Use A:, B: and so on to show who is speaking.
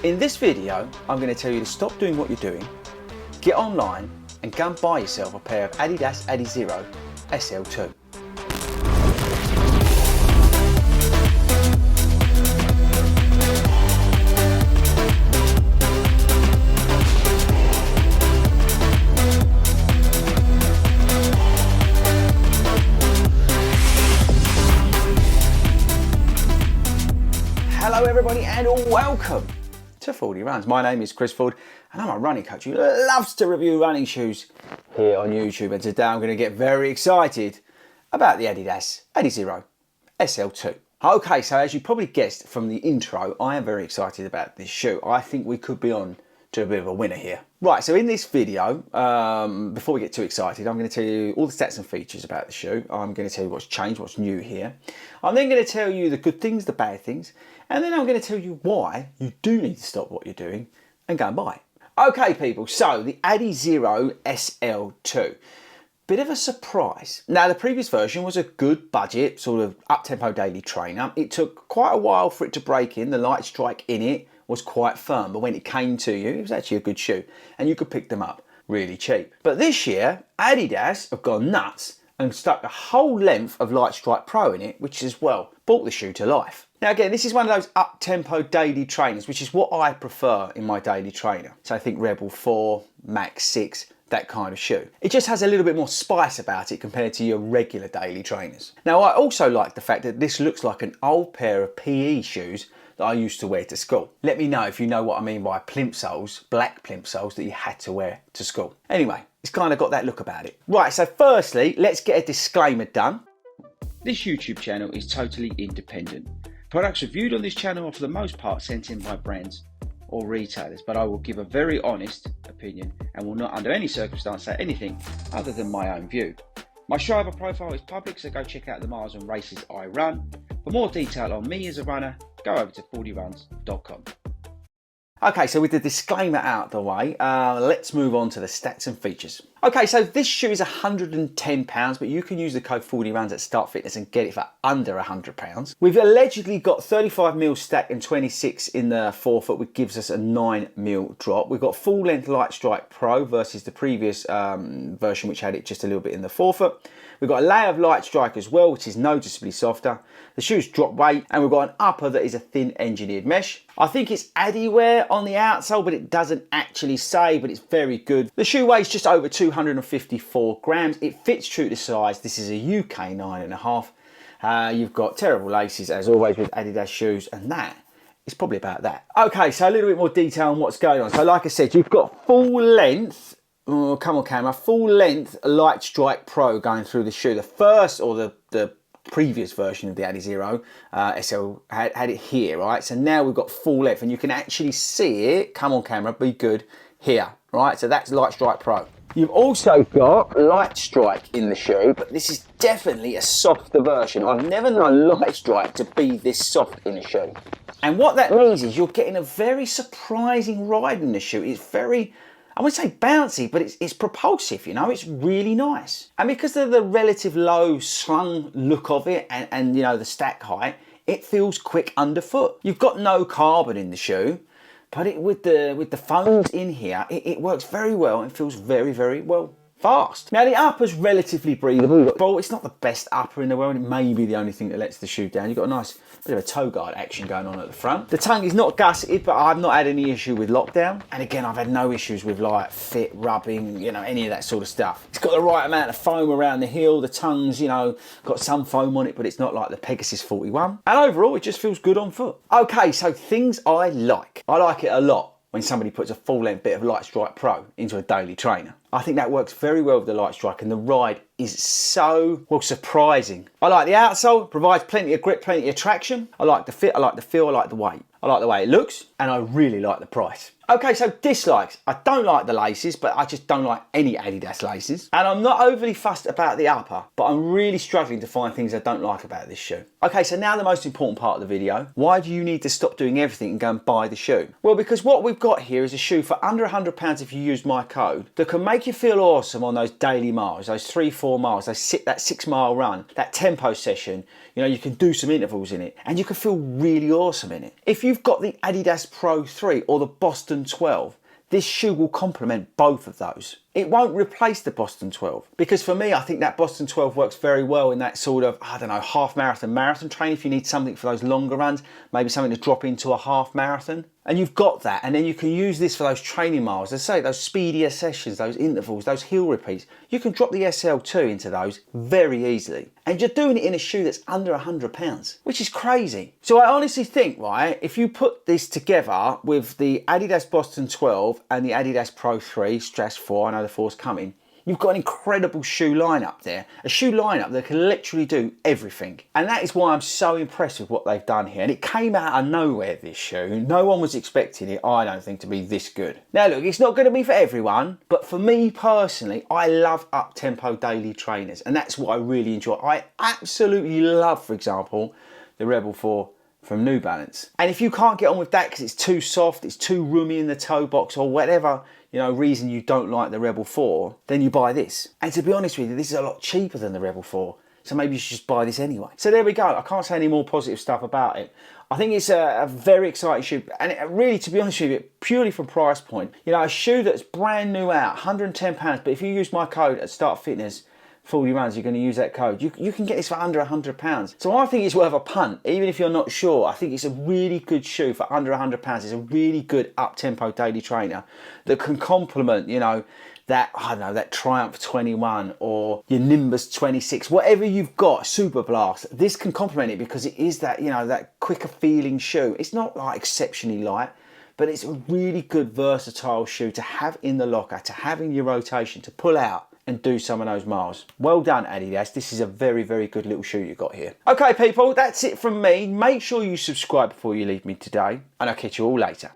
A: In this video, I'm going to tell you to stop doing what you're doing, get online and go and buy yourself a pair of Adidas Adizero SL2. Hello everybody and welcome to FORDY Runs. My name is Chris Ford and I'm a running coach who loves to review running shoes here on YouTube, and today I'm going to get very excited about the Adidas Adizero SL2. Okay, so as you probably guessed from the intro, I am very excited about this shoe. I think we could be on to a bit of a winner here. Right, so in this video, before we get too excited, I'm going to tell you all the stats and features about the shoe. I'm going to tell you what's changed, what's new here. I'm then going to tell you the good things, the bad things, and then I'm going to tell you why you do need to stop what you're doing and go and buy it. Okay people, so the Adizero SL2. Bit of a surprise. Now the previous version was a good budget, sort of up-tempo daily trainer. It took quite a while for it to break in. The light strike in it was quite firm, but when it came to you, it was actually a good shoe and you could pick them up really cheap. But this year, Adidas have gone nuts and stuck a whole length of Light Strike Pro in it, which has, well, brought the shoe to life. Now again, this is one of those up-tempo daily trainers, which is what I prefer in my daily trainer. So I think Rebel 4, Max 6, that kind of shoe. It just has a little bit more spice about it compared to your regular daily trainers. Now I also like the fact that this looks like an old pair of PE shoes that I used to wear to school. Let me know if you know what I mean by plimp soles, black plimp soles that you had to wear to school. Anyway, it's kind of got that look about it. Right, so firstly, let's get a disclaimer done. This YouTube channel is totally independent. Products reviewed on this channel are for the most part sent in by brands or retailers, but I will give a very honest opinion and will not under any circumstance say anything other than my own view. My Strava profile is public, so go check out the miles and races I run. For more detail on me as a runner, go over to fordyruns.com. Okay, so with the disclaimer out of the way, let's move on to the stats and features. Okay, so this shoe is £110, but you can use the code FORDYRUNS at Start Fitness and get it for under £100. We've allegedly got 35mm stack and 26 in the forefoot, which gives us a 9mm drop. We've got full length Light Strike Pro versus the previous version, which had it just a little bit in the forefoot. We've got a layer of Light Strike as well, which is noticeably softer. The shoe's drop weight, and we've got an upper that is a thin engineered mesh. I think it's Adiwear on the outsole, but it doesn't actually say, but it's very good. The shoe weighs just over 254 grams. It fits true to size. This is a UK 9.5. You've got terrible laces, as always with Adidas shoes, and that is probably about that. Okay, so a little bit more detail on what's going on. So like I said, you've got full length, oh, come on camera, full length Light Strike Pro going through the shoe. The first, or the previous version of the Adizero SL had it here, right? So now we've got full length and you can actually see it, come on camera, be good, here, right? So that's Light Strike Pro. You've also got Light Strike in the shoe, but this is definitely a softer version. I've never known Light Strike to be this soft in a shoe. And what that means is you're getting a very surprising ride in the shoe. It's very, I wouldn't say bouncy, but it's propulsive, you know, it's really nice. And because of the relative low slung look of it and you know, the stack height, it feels quick underfoot. You've got no carbon in the shoe, but with the foams in here, it works very well and feels very, very well fast. Now the upper's relatively breathable, but it's not the best upper in the world. It may be the only thing that lets the shoe down. You've got a nice bit of a toe guard action going on at the front. The tongue is not gusseted, but I've not had any issue with lockdown. And again, I've had no issues with like fit, rubbing, you know, any of that sort of stuff. It's got the right amount of foam around the heel. The tongue's, you know, got some foam on it, but it's not like the Pegasus 41. And overall, it just feels good on foot. Okay, so things I like. I like it a lot when somebody puts a full length bit of Light Strike Pro into a daily trainer. I think that works very well with the Light Strike, and the ride is so, well, surprising. I like the outsole, provides plenty of grip, plenty of traction. I like the fit, I like the feel, I like the weight. I like the way it looks, and I really like the price. Okay, so dislikes. I don't like the laces, but I just don't like any Adidas laces. And I'm not overly fussed about the upper, but I'm really struggling to find things I don't like about this shoe. Okay, so now the most important part of the video. Why do you need to stop doing everything and go and buy the shoe? Well, because what we've got here is a shoe for under £100 if you use my code that can make make you feel awesome on those daily miles, those 3-4 miles, that 6 mile run, that tempo session. You know, you can do some intervals in it and you can feel really awesome in it. If you've got the Adidas Pro 3 or the Boston 12, this shoe will complement both of those. It won't replace the Boston 12, because for me, I think that Boston 12 works very well in that sort of, I don't know, half marathon training. If you need something for those longer runs, maybe something to drop into a half marathon. And you've got that, and then you can use this for those training miles. As I say, those speedier sessions, those intervals, those hill repeats. You can drop the SL2 into those very easily. And you're doing it in a shoe that's under £100, which is crazy. So I honestly think, right, if you put this together with the Adidas Boston 12 and the Adidas Pro 3 / 4, I know the 4's coming, you've got an incredible shoe lineup there. A shoe lineup that can literally do everything. And that is why I'm so impressed with what they've done here. And it came out of nowhere, this shoe. No one was expecting it, I don't think, to be this good. Now look, it's not going to be for everyone, but for me personally, I love up-tempo daily trainers. And that's what I really enjoy. I absolutely love, for example, the Rebel 4 from New Balance. And if you can't get on with that because it's too soft, it's too roomy in the toe box, or whatever, you know, reason you don't like the Rebel 4, then you buy this. And to be honest with you, this is a lot cheaper than the Rebel 4. So maybe you should just buy this anyway. So there we go. I can't say any more positive stuff about it. I think it's a very exciting shoe. And it really, to be honest with you, purely from price point, you know, a shoe that's brand new out, £110, but if you use my code at Start Fitness, FORDY runs, you're going to use that code, you can get this for under £100. So I think it's worth a punt, even if you're not sure. I think it's a really good shoe for under £100. It's a really good up-tempo daily trainer that can complement, you know, that, I don't know, that Triumph 21 or your Nimbus 26, whatever you've got, Super Blast. This can complement it because it is that, you know, that quicker feeling shoe. It's not like exceptionally light, but it's a really good versatile shoe to have in the locker, to have in your rotation, to pull out and do some of those miles. Well done, Adidas. This is a very, very good little shoe you've got here. Okay, people, that's it from me. Make sure you subscribe before you leave me today, and I'll catch you all later.